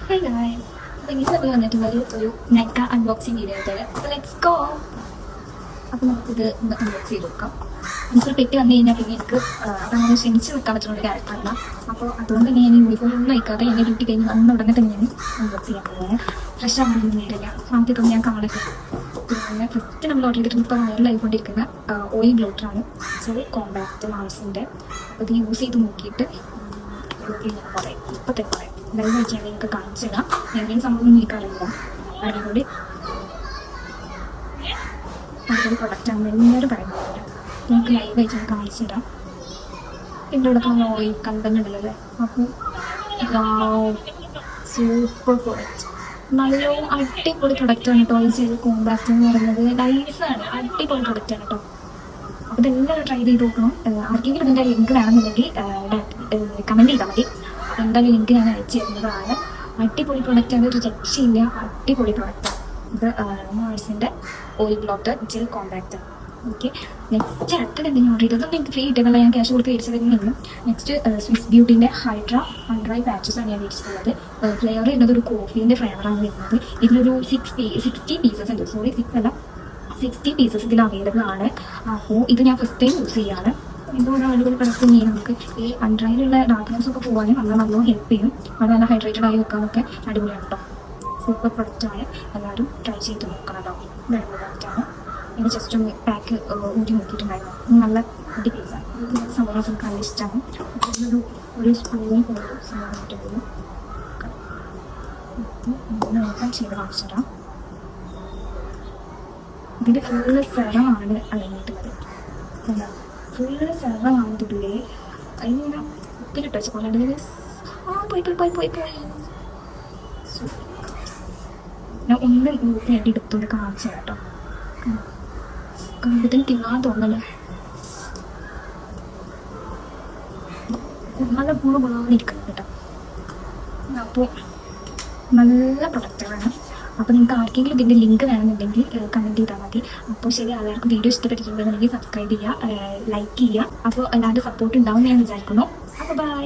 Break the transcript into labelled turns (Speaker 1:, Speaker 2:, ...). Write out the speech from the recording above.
Speaker 1: Hi guys. അപ്പോൾ ഇന്ന് നമ്മൾ വന്നിട്ടുള്ളത് ഒരു നെക്ക അൺബോക്സിങ് വീഡിയോ ആയിട്ടാണ്. അപ്പോൾ ലെറ്റ്സ് ഗോ. അപ്പോൾ നമുക്കിത് അൺബോക്സ് ചെയ്ത് നോക്കാം. നമുക്കൊരു പെട്ടി വന്നു കഴിഞ്ഞാൽ പിന്നെ എനിക്ക് അങ്ങനെ ക്ഷണിച്ച് നിൽക്കാൻ പറ്റുന്ന ഒരു ക്യാരക്ടറല്ല. അപ്പോൾ അതുകൊണ്ട് തന്നെ ഞാൻ യൂണിഫോം ഒന്നും വയ്ക്കാതെ എൻ്റെ ഡ്യൂട്ടി കഴിഞ്ഞ് വന്ന ഉടനെ തന്നെ ഞാൻ അൺബോക്സ് ചെയ്യാൻ പോകുന്നത്. ഫ്രഷ് ആവാനൊന്നും നേരില്ല. ആദ്യത്തെ തന്നെ ഞാൻ കാണുന്നത് പിന്നെ ഫസ്റ്റ് നമ്മൾ ഓർഡർ ചെയ്തിട്ട് ഇപ്പോൾ വയറിലായിക്കൊണ്ടിരിക്കുന്ന ഓയിൽ ബ്ലോട്ടറാണ്. കോമ്പാക്റ്റ് മാൾസിൻ്റെ. അപ്പോൾ ഇത് യൂസ് ചെയ്ത് നോക്കിയിട്ട് ഞാൻ പറയാം, ഇപ്പം തന്നെ പറയാം. ലൈവ് വെച്ചാൽ നിങ്ങൾക്ക് കാണിച്ചു തരാം. എന്തെങ്കിലും സംഭവം എനിക്കറിയില്ല. അതിനോട് അതൊരു പ്രൊഡക്റ്റാണ് എല്ലാവരും പറയുന്നത്. നിങ്ങൾക്ക് ലൈവ് വെച്ച് ഞാൻ കാണിച്ചു തരാം. പിന്നെ ഇവിടെ നമ്മൾ ഓയിൽ കണ്ടന്റ് ഉണ്ടല്ലോ. അപ്പോൾ സൂപ്പർ പ്രൊഡക്റ്റ്, നല്ല അടിപൊളി പ്രൊഡക്റ്റാണ് കേട്ടോ. ഓയിൽ ചെയ്ത് കോമ്പാക്റ്റ് എന്ന് പറയുന്നത് നൈസാണ്, അടിപൊളി പ്രൊഡക്റ്റാണ് കേട്ടോ. അപ്പോൾ ഇതെല്ലാം ട്രൈ ചെയ്ത് നോക്കണം. ആർക്കെങ്കിലും ഇതിൻ്റെ ലിങ്ക് വേണമെന്നുണ്ടെങ്കിൽ കമൻറ്റ് ചെയ്താൽ മതി. എന്തായാലും ലിങ്ക് ഞാൻ അയച്ചു തരുന്നതാണ്. അടിപൊളി പ്രൊഡക്റ്റാണ്, ഒരു രക്ഷയില്ല, അടിപൊളി പ്രൊഡക്റ്റാണ്. ഇത് മാൾസിൻ്റെ oil blotter gel compact. Okay, next അടുത്തത് എന്തെങ്കിലും ഓർഡർ ചെയ്തത് എനിക്ക് ഫ്രീ കിട്ടുന്നില്ല, ഞാൻ ക്യാഷ് കൊടുത്ത് മേടിച്ചു തരുന്നില്ല. നെക്സ്റ്റ് സ്വിസ് ബ്യൂട്ടിൻ്റെ ഹൈഡ്ര അൺഡ്രൈ പാച്ചസാണ് ഞാൻ മേടിച്ചിട്ടുള്ളത്. ഫ്ലേവർ വരുന്നത് ഒരു കോഫീൻ്റെ ഫ്ലേവറാണ് വരുന്നത്. ഇതിലൊരു 60 പീസസ് ഉണ്ട്. സോറി 6 അല്ല, 60 പീസസ് ഇതിൽ അവൈലബിൾ ആണ്. അപ്പോൾ ഇത് ഞാൻ ഫസ്റ്റ് ടൈം യൂസ് ചെയ്യാണ്. ഇതൊരു അടിപൊളി പ്രൊഡക്റ്റ് തന്നെയാണ്. നമുക്ക് ഈ അൺഡ്രൈയിലുള്ള ഡാർക്ക്നെസ് ഒക്കെ പോകാനും നല്ലോണം ഹെൽപ്പ് ചെയ്യും. അത് നല്ല ഹൈഡ്രേറ്റഡ് ആയി വെക്കാനൊക്കെ അടിപൊളിയാണ് കേട്ടോ. സൂപ്പർ പ്രൊഡക്റ്റാണ്, എല്ലാവരും ട്രൈ ചെയ്ത് നോക്കണം കേട്ടോ. നല്ല പ്രൊഡക്റ്റാണ്. ഇത് ജസ്റ്റ് ഒന്ന് പാക്ക് ഊറ്റി നോക്കിയിട്ടുണ്ടായിരുന്നു. നല്ല അടിപൊളിയാണ്. സംഭവം നമുക്ക് നല്ല ഇഷ്ടമാണ്. ഒരു സ്പൂൺ പോലെ സംഭവം നോക്കാൻ ചെയ്ത് കാണിച്ചിടാം. ഇതിൻ്റെ ഫുള്ള് സെറമാണ് അടങ്ങിയിട്ടുള്ളത്. ഫുള്ള് സെറമാണ് ഇതില്ലേ. അതിന് ഉപ്പിലിട്ട് വെച്ച പോലെ പോയി ഞാൻ ഒന്ന് വേണ്ടി എടുത്തോണ്ട് കാണിച്ചു കേട്ടോ. കണ്ടിട്ടും തിന്നാൻ തോന്നല്ലേ. നല്ല ഗുണഗുണമിരിക്കുന്നത് കേട്ടോ. അപ്പോൾ നല്ല പ്രൊഡക്റ്റാണ്. അപ്പോൾ നിങ്ങൾക്ക് ആർക്കെങ്കിലും ഇതിൻ്റെ ലിങ്ക് വേണമെന്നുണ്ടെങ്കിൽ കമൻറ്റ് ചെയ്താൽ മതി. അപ്പോൾ ശരി, എല്ലാവർക്കും വീഡിയോ ഇഷ്ടപ്പെട്ടിട്ടുണ്ടെന്നുണ്ടെങ്കിൽ സബ്സ്ക്രൈബ് ചെയ്യുക, ലൈക്ക് ചെയ്യുക. അപ്പോൾ എല്ലാവരുടെ സപ്പോർട്ട് ഉണ്ടാവും ഞാൻ വിചാരിക്കുന്നു. അപ്പോൾ ബൈ.